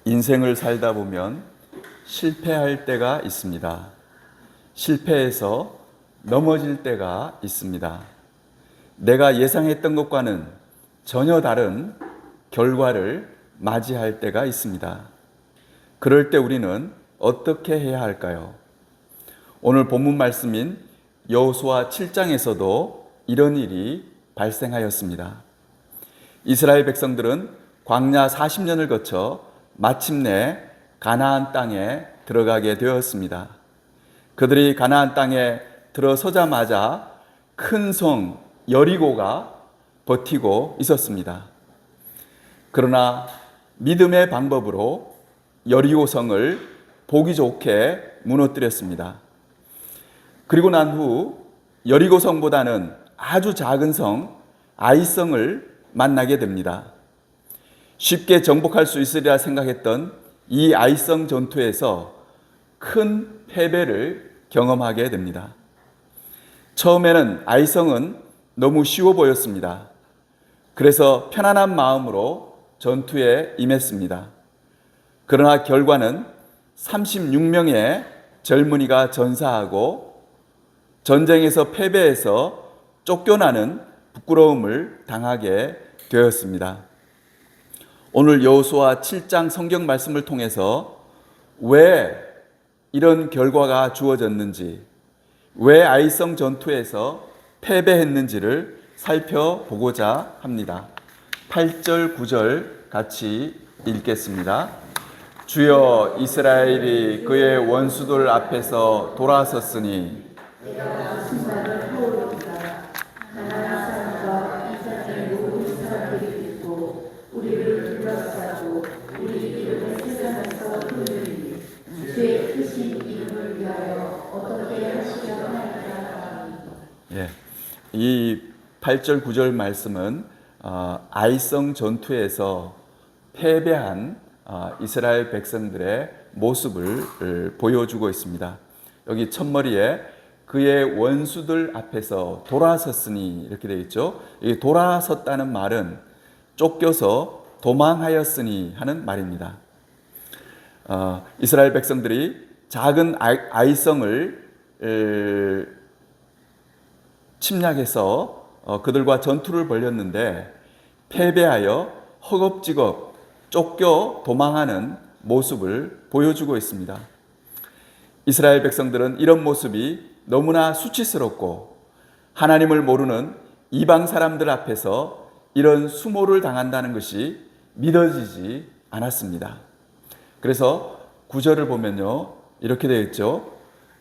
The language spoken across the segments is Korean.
인생을 살다 보면 실패할 때가 있습니다. 실패해서 넘어질 때가 있습니다. 내가 예상했던 것과는 전혀 다른 결과를 맞이할 때가 있습니다. 그럴 때 우리는 어떻게 해야 할까요? 오늘 본문 말씀인 여호수아 7장에서도 이런 일이 발생하였습니다. 이스라엘 백성들은 광야 40년을 거쳐 마침내 가나안 땅에 들어가게 되었습니다. 그들이 가나안 땅에 들어서자마자 큰 성 여리고가 버티고 있었습니다. 그러나 믿음의 방법으로 여리고 성을 보기 좋게 무너뜨렸습니다. 그리고 난 후 여리고 성보다는 아주 작은 성 아이성을 만나게 됩니다. 쉽게 정복할 수 있으리라 생각했던 이 아이성 전투에서 큰 패배를 경험하게 됩니다. 처음에는 아이성은 너무 쉬워 보였습니다. 그래서 편안한 마음으로 전투에 임했습니다. 그러나 결과는 36명의 젊은이가 전사하고 전쟁에서 패배해서 쫓겨나는 부끄러움을 당하게 되었습니다. 오늘 여호수아 7장 성경 말씀을 통해서 왜 이런 결과가 주어졌는지, 왜 아이성 전투에서 패배했는지를 살펴보고자 합니다. 8절, 9절 같이 읽겠습니다. 주여, 이스라엘이 그의 원수들 앞에서 돌아섰으니 이 8절 9절 말씀은 아이성 전투에서 패배한 이스라엘 백성들의 모습을 보여주고 있습니다. 여기 첫머리에 그의 원수들 앞에서 돌아섰으니 이렇게 되어 있죠. 이 돌아섰다는 말은 쫓겨서 도망하였으니 하는 말입니다. 이스라엘 백성들이 작은 아이성을 침략해서 그들과 전투를 벌였는데 패배하여 허겁지겁 쫓겨 도망하는 모습을 보여주고 있습니다. 이스라엘 백성들은 이런 모습이 너무나 수치스럽고 하나님을 모르는 이방 사람들 앞에서 이런 수모를 당한다는 것이 믿어지지 않았습니다. 그래서 9절을 보면요, 이렇게 되어 있죠.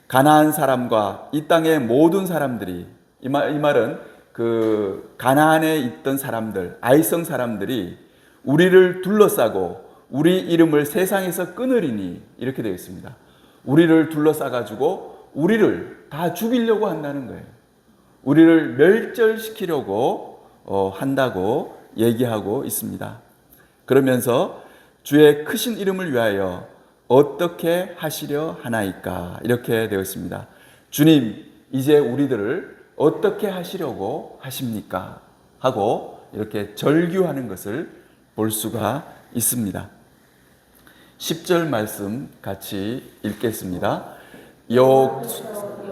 가나안 사람과 이 땅의 모든 사람들이, 이 말은 그 가나안에 있던 사람들, 아이성 사람들이 우리를 둘러싸고 우리 이름을 세상에서 끊으리니 이렇게 되어 있습니다. 우리를 둘러싸가지고 우리를 다 죽이려고 한다는 거예요. 우리를 멸절시키려고 한다고 얘기하고 있습니다. 그러면서 주의 크신 이름을 위하여 어떻게 하시려 하나이까 이렇게 되어 있습니다. 주님, 이제 우리들을 어떻게 하시려고 하십니까? 하고 이렇게 절규하는 것을 볼 수가 있습니다. 10절 말씀 같이 읽겠습니다.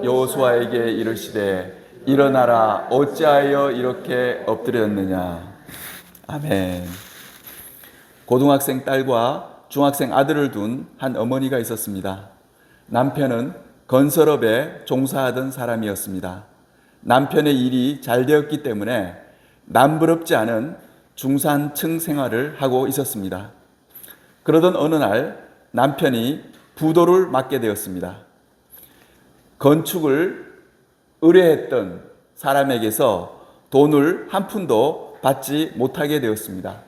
여호수아에게 이르시되 일어나라, 어찌하여 이렇게 엎드렸느냐. 아멘. 고등학생 딸과 중학생 아들을 둔 한 어머니가 있었습니다. 남편은 건설업에 종사하던 사람이었습니다. 남편의 일이 잘 되었기 때문에 남부럽지 않은 중산층 생활을 하고 있었습니다. 그러던 어느 날 남편이 부도를 맞게 되었습니다. 건축을 의뢰했던 사람에게서 돈을 한 푼도 받지 못하게 되었습니다.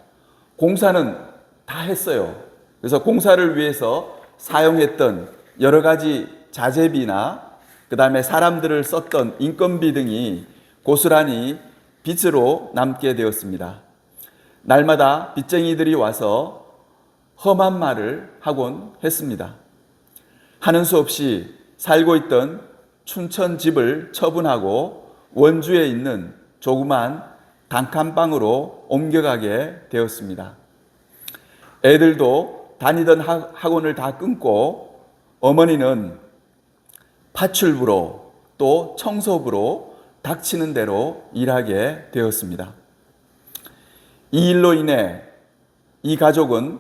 공사는 다 했어요. 그래서 공사를 위해서 사용했던 여러 가지 자재비나 그 다음에 사람들을 썼던 인건비 등이 고스란히 빚으로 남게 되었습니다. 날마다 빚쟁이들이 와서 험한 말을 하곤 했습니다. 하는 수 없이 살고 있던 춘천 집을 처분하고 원주에 있는 조그만 단칸방으로 옮겨가게 되었습니다. 애들도 다니던 학원을 다 끊고 어머니는 파출부로 또 청소부로 닥치는 대로 일하게 되었습니다. 이 일로 인해 이 가족은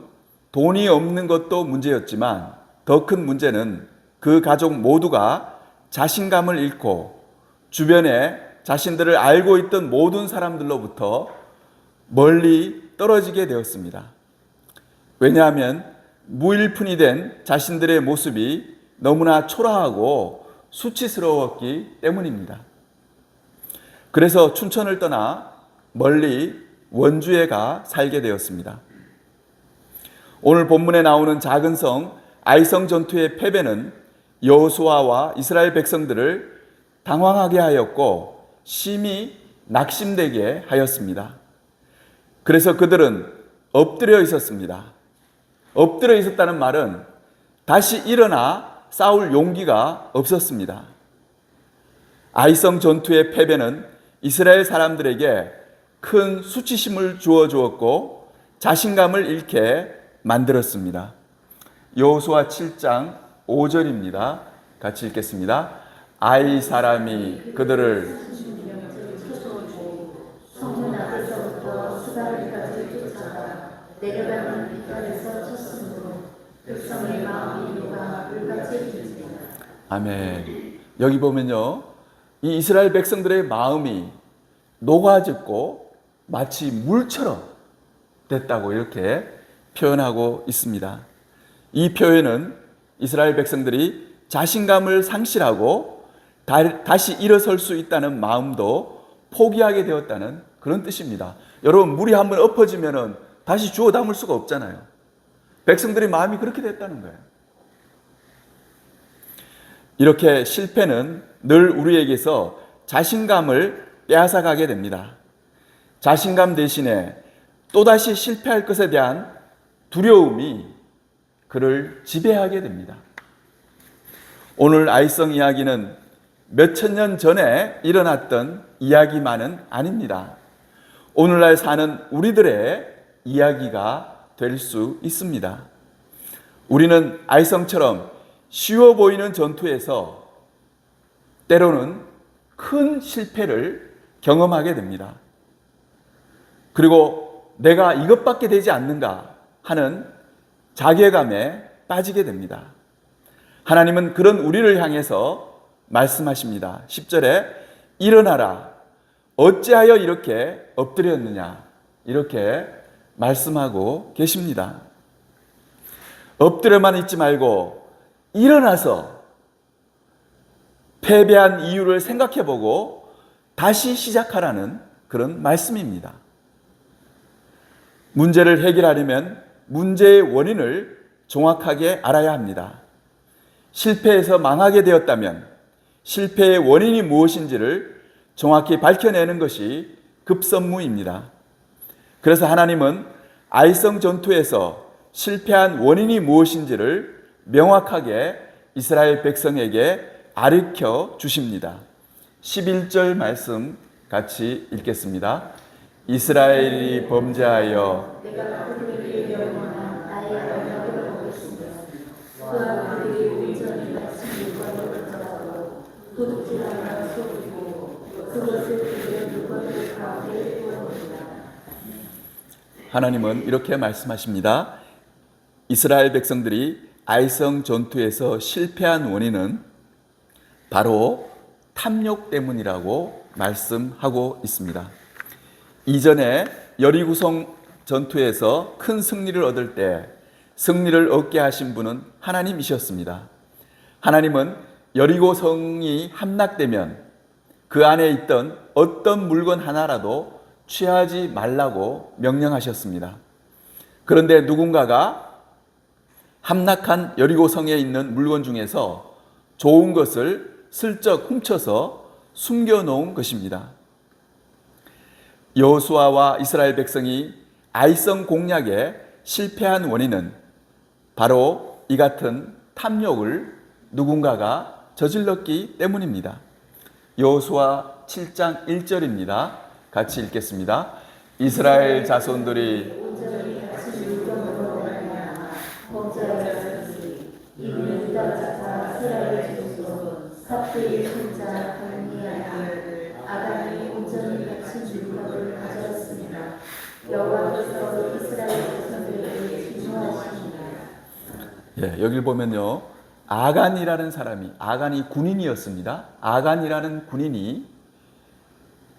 돈이 없는 것도 문제였지만 더 큰 문제는 그 가족 모두가 자신감을 잃고 주변에 자신들을 알고 있던 모든 사람들로부터 멀리 떨어지게 되었습니다. 왜냐하면 무일푼이 된 자신들의 모습이 너무나 초라하고 수치스러웠기 때문입니다. 그래서 춘천을 떠나 멀리 원주에 가 살게 되었습니다. 오늘 본문에 나오는 작은 성 아이성 전투의 패배는 여호수아와 이스라엘 백성들을 당황하게 하였고 심히 낙심되게 하였습니다. 그래서 그들은 엎드려 있었습니다. 엎드려 있었다는 말은 다시 일어나 싸울 용기가 없었습니다. 아이성 전투의 패배는 이스라엘 사람들에게 큰 수치심을 주어 주었고 자신감을 잃게 만들었습니다. 여호수아 7장 5절입니다. 같이 읽겠습니다. 아이 사람이 그들을 아멘. 여기 보면요, 이 이스라엘 백성들의 마음이 녹아졌고 마치 물처럼 됐다고 이렇게 표현하고 있습니다. 이 표현은 이스라엘 백성들이 자신감을 상실하고 다시 일어설 수 있다는 마음도 포기하게 되었다는 그런 뜻입니다. 여러분, 물이 한번 엎어지면 다시 주워 담을 수가 없잖아요. 백성들의 마음이 그렇게 됐다는 거예요. 이렇게 실패는 늘 우리에게서 자신감을 빼앗아가게 됩니다. 자신감 대신에 또다시 실패할 것에 대한 두려움이 그를 지배하게 됩니다. 오늘 아이성 이야기는 몇천 년 전에 일어났던 이야기만은 아닙니다. 오늘날 사는 우리들의 이야기가 될 수 있습니다. 우리는 아이성처럼 쉬워 보이는 전투에서 때로는 큰 실패를 경험하게 됩니다. 그리고 내가 이것밖에 되지 않는가 하는 자괴감에 빠지게 됩니다. 하나님은 그런 우리를 향해서 말씀하십니다. 10절에 일어나라, 어찌하여 이렇게 엎드렸느냐, 이렇게 말씀하고 계십니다. 엎드려만 있지 말고 일어나서 패배한 이유를 생각해보고 다시 시작하라는 그런 말씀입니다. 문제를 해결하려면 문제의 원인을 정확하게 알아야 합니다. 실패해서 망하게 되었다면 실패의 원인이 무엇인지를 정확히 밝혀내는 것이 급선무입니다. 그래서 하나님은 아이성 전투에서 실패한 원인이 무엇인지를 명확하게 이스라엘 백성에게 가르쳐 주십니다. 11절 말씀 같이 읽겠습니다. 이스라엘이 범죄하여 하나님은 이렇게 말씀하십니다. 이스라엘 백성들이 아이성 전투에서 실패한 원인은 바로 탐욕 때문이라고 말씀하고 있습니다. 이전에 여리고성 전투에서 큰 승리를 얻을 때 승리를 얻게 하신 분은 하나님이셨습니다. 하나님은 여리고성이 함락되면 그 안에 있던 어떤 물건 하나라도 취하지 말라고 명령하셨습니다. 그런데 누군가가 함락한 여리고성에 있는 물건 중에서 좋은 것을 슬쩍 훔쳐서 숨겨놓은 것입니다. 여호수아와 이스라엘 백성이 아이성 공략에 실패한 원인은 바로 이 같은 탐욕을 누군가가 저질렀기 때문입니다. 여호수아 7장 1절입니다. 같이 읽겠습니다. 이스라엘 자손들이 그의 손자 발미의 아들 아간이 온전히 바친 물건을 가져왔습니다. 여호와께서 이스라엘 백성들에게 진노하십니다. 예, 여기 보면요, 아간이라는 사람이, 아간이 군인이었습니다. 아간이라는 군인이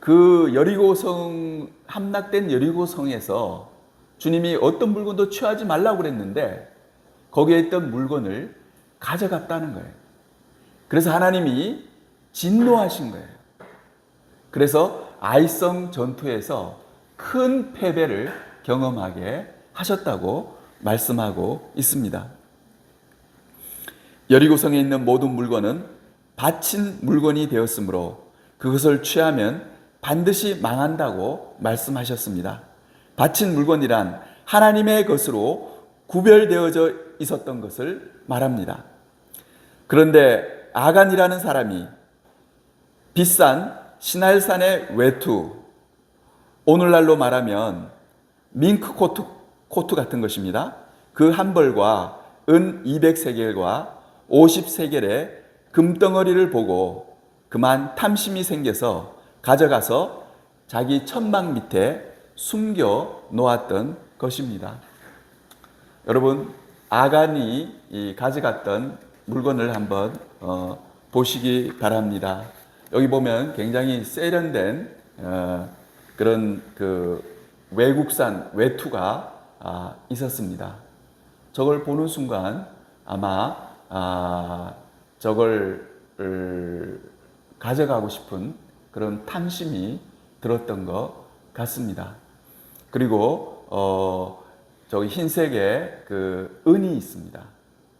그 여리고성, 함락된 여리고성에서 주님이 어떤 물건도 취하지 말라고 그랬는데 거기에 있던 물건을 가져갔다는 거예요. 그래서 하나님이 진노하신 거예요. 그래서 아이성 전투에서 큰 패배를 경험하게 하셨다고 말씀하고 있습니다. 여리고성에 있는 모든 물건은 바친 물건이 되었으므로 그것을 취하면 반드시 망한다고 말씀하셨습니다. 바친 물건이란 하나님의 것으로 구별되어져 있었던 것을 말합니다. 그런데 아간이라는 사람이 비싼 시날산의 외투, 오늘날로 말하면 밍크 코트 같은 것입니다. 그 한 벌과 은 200세겔과 50세겔의 금덩어리를 보고 그만 탐심이 생겨서 가져가서 자기 천막 밑에 숨겨 놓았던 것입니다. 여러분, 아간이 가져갔던 물건을 한번 보시기 바랍니다. 여기 보면 굉장히 세련된 그런 그 외국산 외투가 있었습니다. 저걸 보는 순간 아마 저걸 가져가고 싶은 그런 탐심이 들었던 것 같습니다. 그리고 저기 흰색의 그 은이 있습니다.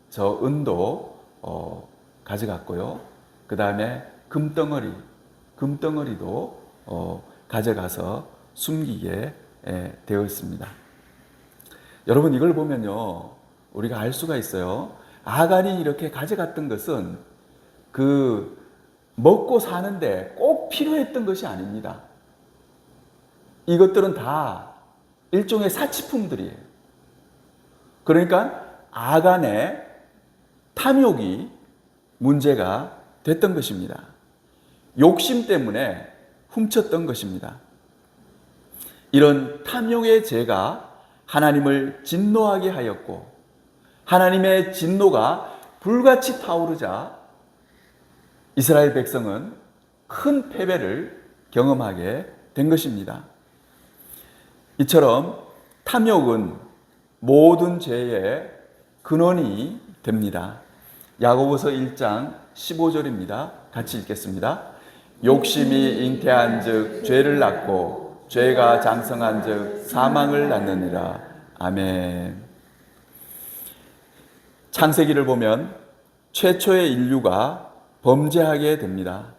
저 은도 가져갔고요. 그 다음에 금덩어리도 가져가서 숨기게 되었습니다. 여러분, 이걸 보면요, 우리가 알 수가 있어요. 아간이 이렇게 가져갔던 것은 그 먹고 사는데 꼭 필요했던 것이 아닙니다. 이것들은 다 일종의 사치품들이에요. 그러니까 아간의 탐욕이 문제가 됐던 것입니다. 욕심 때문에 훔쳤던 것입니다. 이런 탐욕의 죄가 하나님을 진노하게 하였고 하나님의 진노가 불같이 타오르자 이스라엘 백성은 큰 패배를 경험하게 된 것입니다. 이처럼 탐욕은 모든 죄의 근원이 됩니다. 야고보서 1장 15절입니다. 같이 읽겠습니다. 욕심이 잉태한 즉 죄를 낳고 죄가 장성한 즉 사망을 낳느니라. 아멘. 창세기를 보면 최초의 인류가 범죄하게 됩니다.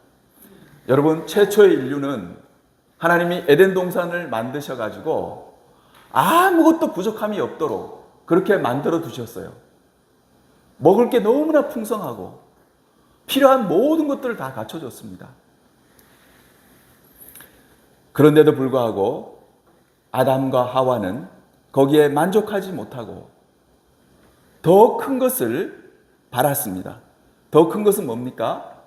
여러분, 최초의 인류는 하나님이 에덴 동산을 만드셔가지고 아무것도 부족함이 없도록 그렇게 만들어 두셨어요. 먹을 게 너무나 풍성하고 필요한 모든 것들을 다 갖춰줬습니다. 그런데도 불구하고 아담과 하와는 거기에 만족하지 못하고 더 큰 것을 바랐습니다. 더 큰 것은 뭡니까?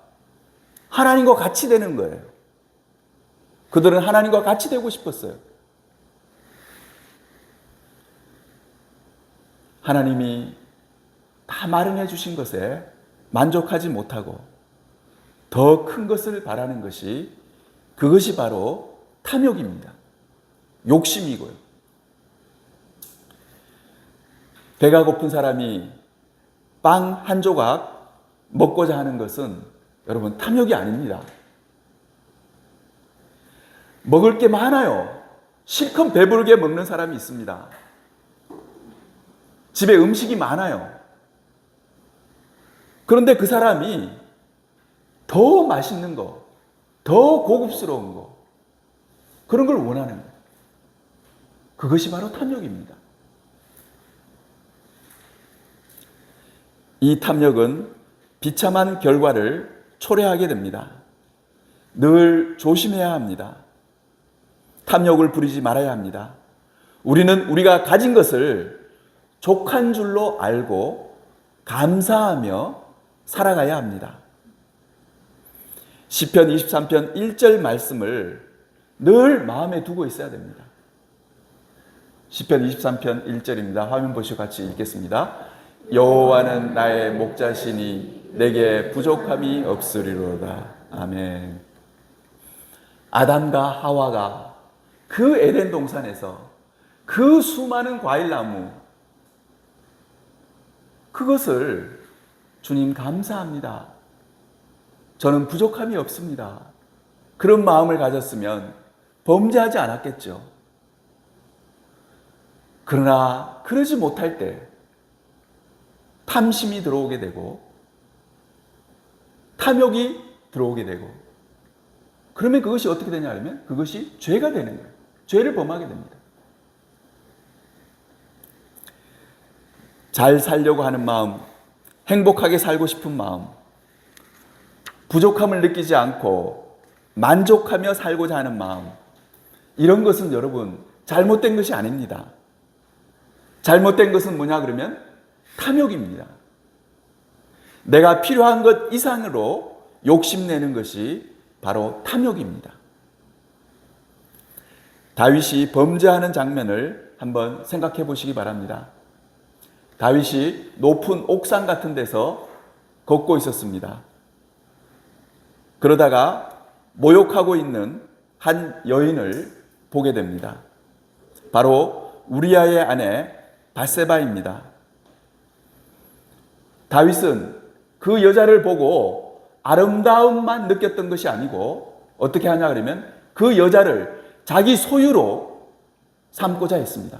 하나님과 같이 되는 거예요. 그들은 하나님과 같이 되고 싶었어요. 하나님이 다 마련해 주신 것에 만족하지 못하고 더 큰 것을 바라는 것이, 그것이 바로 탐욕입니다. 욕심이고요. 배가 고픈 사람이 빵 한 조각 먹고자 하는 것은 여러분 탐욕이 아닙니다. 먹을 게 많아요. 실컷 배부르게 먹는 사람이 있습니다. 집에 음식이 많아요. 그런데 그 사람이 더 맛있는 거, 더 고급스러운 거, 그런 걸 원하는 거예요. 그것이 바로 탐욕입니다. 이 탐욕은 비참한 결과를 초래하게 됩니다. 늘 조심해야 합니다. 탐욕을 부리지 말아야 합니다. 우리는 우리가 가진 것을 족한 줄로 알고 감사하며 살아가야 합니다. 시편 23편 1절 말씀을 늘 마음에 두고 있어야 됩니다. 시편 23편 1절입니다. 화면 보시고 같이 읽겠습니다. 여호와는 나의 목자시니 내게 부족함이 없으리로다. 아멘. 아담과 하와가 그 에덴 동산에서 그 수많은 과일나무, 그것을 주님 감사합니다, 저는 부족함이 없습니다, 그런 마음을 가졌으면 범죄하지 않았겠죠. 그러나 그러지 못할 때 탐심이 들어오게 되고 탐욕이 들어오게 되고, 그러면 그것이 어떻게 되냐면 그것이 죄가 되는 거예요. 죄를 범하게 됩니다. 잘 살려고 하는 마음, 행복하게 살고 싶은 마음, 부족함을 느끼지 않고 만족하며 살고자 하는 마음, 이런 것은 여러분 잘못된 것이 아닙니다. 잘못된 것은 뭐냐 그러면 탐욕입니다. 내가 필요한 것 이상으로 욕심내는 것이 바로 탐욕입니다. 다윗이 범죄하는 장면을 한번 생각해 보시기 바랍니다. 다윗이 높은 옥상 같은 데서 걷고 있었습니다. 그러다가 모욕하고 있는 한 여인을 보게 됩니다. 바로 우리아의 아내 밧세바입니다. 다윗은 그 여자를 보고 아름다움만 느꼈던 것이 아니고 어떻게 하냐 그러면 그 여자를 자기 소유로 삼고자 했습니다.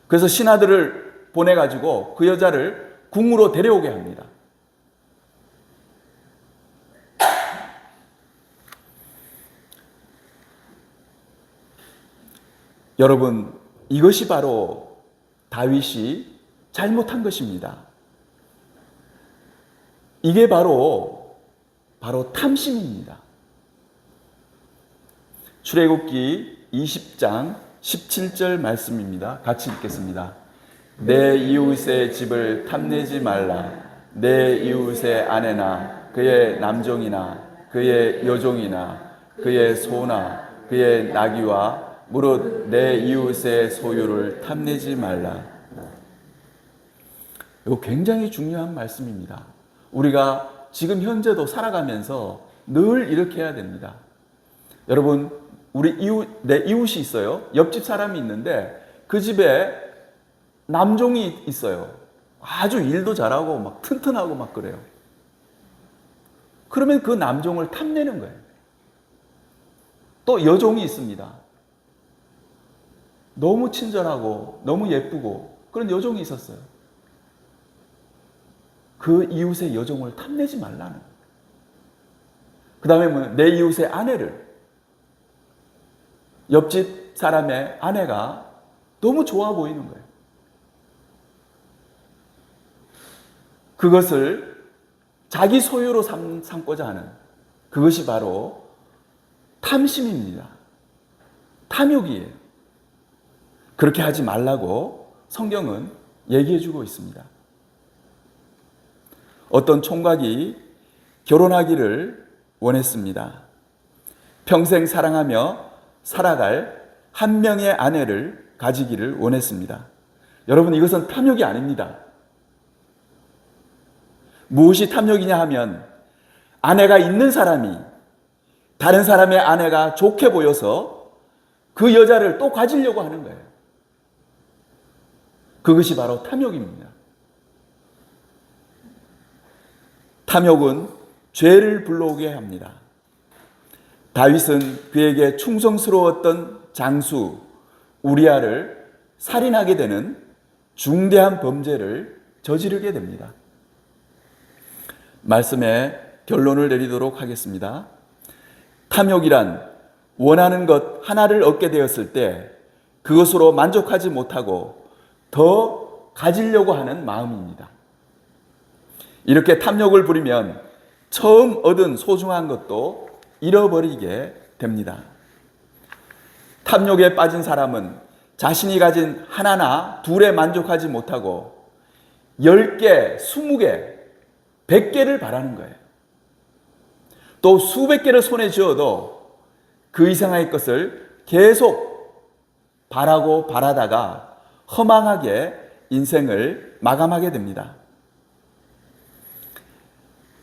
그래서 신하들을 보내가지고 그 여자를 궁으로 데려오게 합니다. 여러분, 이것이 바로 다윗이 잘못한 것입니다. 이게 바로 탐심입니다. 출애굽기 20장 17절 말씀입니다. 같이 읽겠습니다. 내 이웃의 집을 탐내지 말라. 내 이웃의 아내나 그의 남종이나 그의 여종이나 그의 소나 그의 나귀와 무릇 내 이웃의 소유를 탐내지 말라. 이거 굉장히 중요한 말씀입니다. 우리가 지금 현재도 살아가면서 늘 이렇게 해야 됩니다. 여러분, 내 이웃이 있어요. 옆집 사람이 있는데 그 집에 남종이 있어요. 아주 일도 잘하고 막 튼튼하고 막 그래요. 그러면 그 남종을 탐내는 거예요. 또 여종이 있습니다. 너무 친절하고 너무 예쁘고 그런 여종이 있었어요. 그 이웃의 여종을 탐내지 말라는. 그 다음에 내 이웃의 아내를, 옆집 사람의 아내가 너무 좋아 보이는 거예요. 그것을 자기 소유로 삼고자 하는, 그것이 바로 탐심입니다. 탐욕이에요. 그렇게 하지 말라고 성경은 얘기해 주고 있습니다. 어떤 총각이 결혼하기를 원했습니다. 평생 사랑하며 살아갈 한 명의 아내를 가지기를 원했습니다. 여러분, 이것은 탐욕이 아닙니다. 무엇이 탐욕이냐 하면 아내가 있는 사람이 다른 사람의 아내가 좋게 보여서 그 여자를 또 가지려고 하는 거예요. 그것이 바로 탐욕입니다. 탐욕은 죄를 불러오게 합니다. 다윗은 그에게 충성스러웠던 장수 우리아를 살인하게 되는 중대한 범죄를 저지르게 됩니다. 말씀의 결론을 내리도록 하겠습니다. 탐욕이란 원하는 것 하나를 얻게 되었을 때 그것으로 만족하지 못하고 더 가지려고 하는 마음입니다. 이렇게 탐욕을 부리면 처음 얻은 소중한 것도 잃어버리게 됩니다. 탐욕에 빠진 사람은 자신이 가진 하나나 둘에 만족하지 못하고 10개, 20개, 100개를 바라는 거예요. 또 수백 개를 손에 쥐어도 그 이상의 것을 계속 바라고 바라다가 허망하게 인생을 마감하게 됩니다.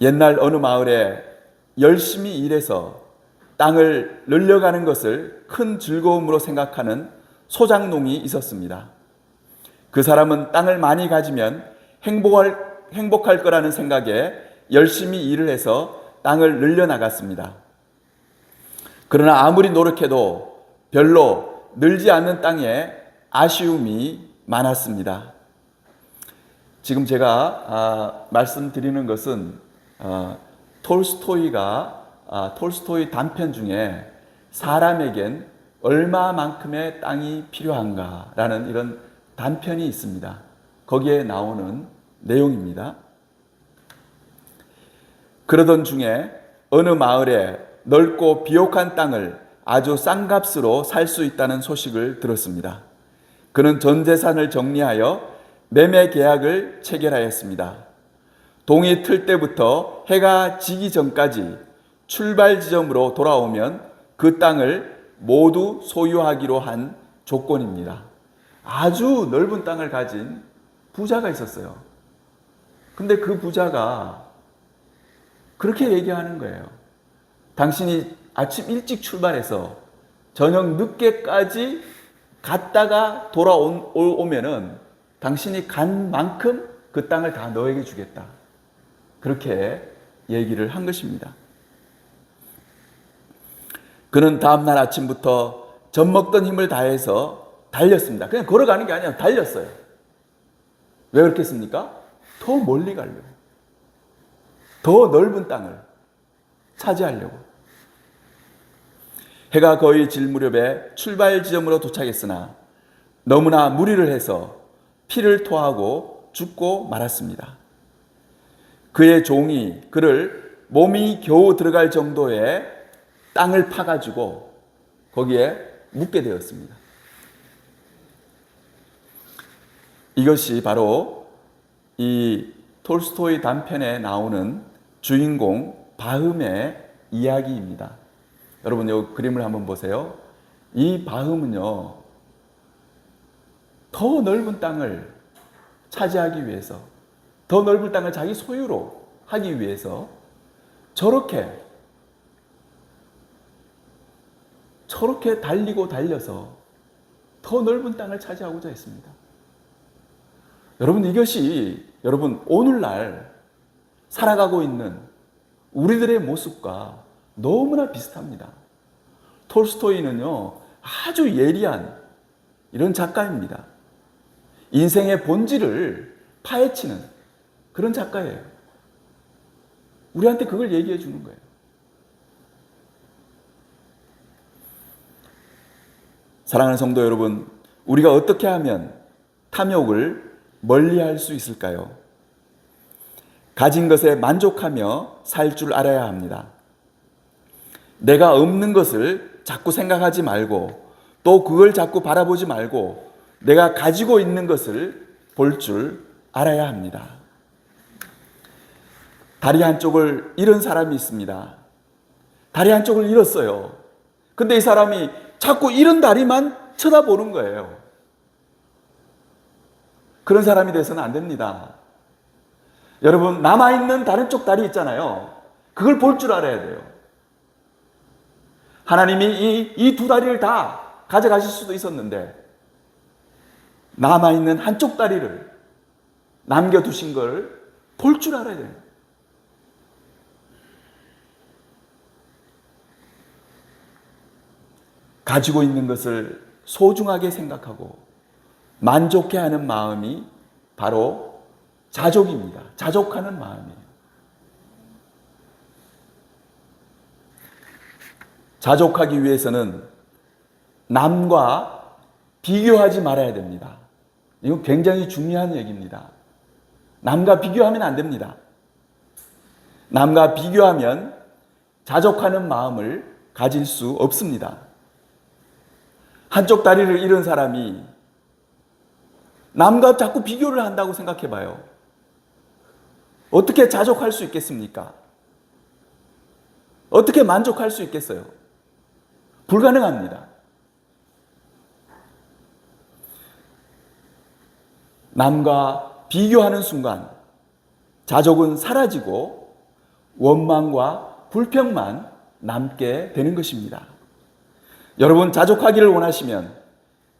옛날 어느 마을에 열심히 일해서 땅을 늘려가는 것을 큰 즐거움으로 생각하는 소장농이 있었습니다. 그 사람은 땅을 많이 가지면 행복할 거라는 생각에 열심히 일을 해서 땅을 늘려나갔습니다. 그러나 아무리 노력해도 별로 늘지 않는 땅에 아쉬움이 많았습니다. 지금 제가 말씀드리는 것은 톨스토이 단편 중에 사람에겐 얼마만큼의 땅이 필요한가라는 이런 단편이 있습니다. 거기에 나오는 내용입니다. 그러던 중에 어느 마을에 넓고 비옥한 땅을 아주 싼 값으로 살 수 있다는 소식을 들었습니다. 그는 전 재산을 정리하여 매매 계약을 체결하였습니다. 동이 틀 때부터 해가 지기 전까지 출발 지점으로 돌아오면 그 땅을 모두 소유하기로 한 조건입니다. 아주 넓은 땅을 가진 부자가 있었어요. 근데 그 부자가 그렇게 얘기하는 거예요. 당신이 아침 일찍 출발해서 저녁 늦게까지 갔다가 돌아오면은 당신이 간 만큼 그 땅을 다 너에게 주겠다. 그렇게 얘기를 한 것입니다. 그는 다음날 아침부터 젖 먹던 힘을 다해서 달렸습니다. 그냥 걸어가는 게 아니라 달렸어요. 왜 그렇겠습니까? 더 멀리 가려고. 더 넓은 땅을 차지하려고. 해가 거의 질 무렵에 출발 지점으로 도착했으나 너무나 무리를 해서 피를 토하고 죽고 말았습니다. 그의 종이 그를 몸이 겨우 들어갈 정도의 땅을 파가지고 거기에 묻게 되었습니다. 이것이 바로 이 톨스토이 단편에 나오는 주인공 바흠의 이야기입니다. 여러분, 이 그림을 한번 보세요. 이 바흠은요, 더 넓은 땅을 차지하기 위해서, 더 넓은 땅을 자기 소유로 하기 위해서 저렇게 달리고 달려서 더 넓은 땅을 차지하고자 했습니다. 여러분, 이것이 오늘날 살아가고 있는 우리들의 모습과 너무나 비슷합니다. 톨스토이는요, 아주 예리한 이런 작가입니다. 인생의 본질을 파헤치는 그런 작가예요. 우리한테 그걸 얘기해 주는 거예요. 사랑하는 성도 여러분, 우리가 어떻게 하면 탐욕을 멀리할 수 있을까요? 가진 것에 만족하며 살 줄 알아야 합니다. 내가 없는 것을 자꾸 생각하지 말고, 또 그걸 자꾸 바라보지 말고 내가 가지고 있는 것을 볼 줄 알아야 합니다. 다리 한쪽을 잃은 사람이 있습니다. 다리 한쪽을 잃었어요. 근데 이 사람이 자꾸 잃은 다리만 쳐다보는 거예요. 그런 사람이 돼서는 안 됩니다. 여러분, 남아있는 다른 쪽 다리 있잖아요. 그걸 볼 줄 알아야 돼요. 하나님이 이 두 다리를 다 가져가실 수도 있었는데 남아있는 한쪽 다리를 남겨두신 걸 볼 줄 알아야 돼요. 가지고 있는 것을 소중하게 생각하고 만족해하는 마음이 바로 자족입니다. 자족하는 마음이에요. 자족하기 위해서는 남과 비교하지 말아야 됩니다. 이건 굉장히 중요한 얘기입니다. 남과 비교하면 안 됩니다. 남과 비교하면 자족하는 마음을 가질 수 없습니다. 한쪽 다리를 잃은 사람이 남과 자꾸 비교를 한다고 생각해 봐요. 어떻게 자족할 수 있겠습니까? 어떻게 만족할 수 있겠어요? 불가능합니다. 남과 비교하는 순간 자족은 사라지고 원망과 불평만 남게 되는 것입니다. 여러분, 자족하기를 원하시면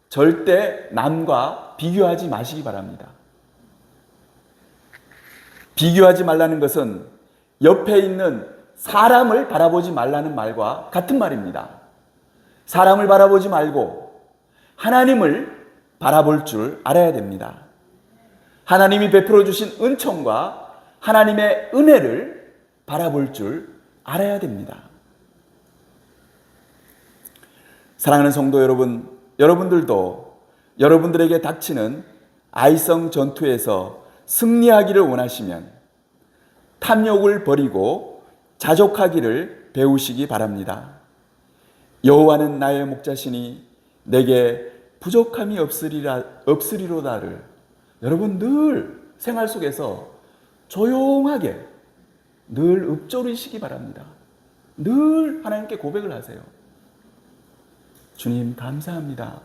절대 남과 비교하지 마시기 바랍니다. 비교하지 말라는 것은 옆에 있는 사람을 바라보지 말라는 말과 같은 말입니다. 사람을 바라보지 말고 하나님을 바라볼 줄 알아야 됩니다. 하나님이 베풀어 주신 은총과 하나님의 은혜를 바라볼 줄 알아야 됩니다. 사랑하는 성도 여러분, 여러분들도 여러분들에게 닥치는 아이성 전투에서 승리하기를 원하시면 탐욕을 버리고 자족하기를 배우시기 바랍니다. 여호와는 나의 목자시니 내게 부족함이 없으리로다를 여러분 늘 생활 속에서 조용하게 늘 읊조리시기 바랍니다. 늘 하나님께 고백을 하세요. 주님 감사합니다.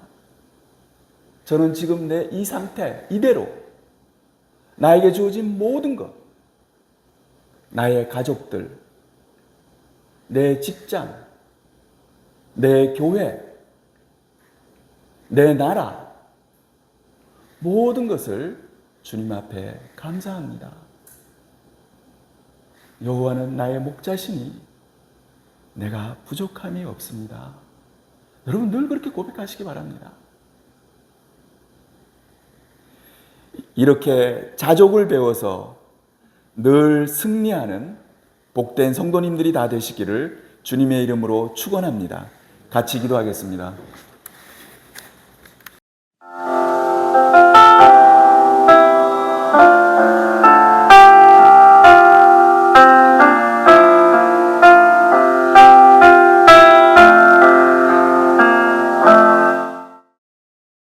저는 지금 내 이 상태 이대로 나에게 주어진 모든 것, 나의 가족들, 내 직장, 내 교회, 내 나라, 모든 것을 주님 앞에 감사합니다. 여호와는 나의 목자시니 내가 부족함이 없습니다. 여러분 늘 그렇게 고백하시기 바랍니다. 이렇게 자족을 배워서 늘 승리하는 복된 성도님들이 다 되시기를 주님의 이름으로 축원합니다. 같이 기도하겠습니다.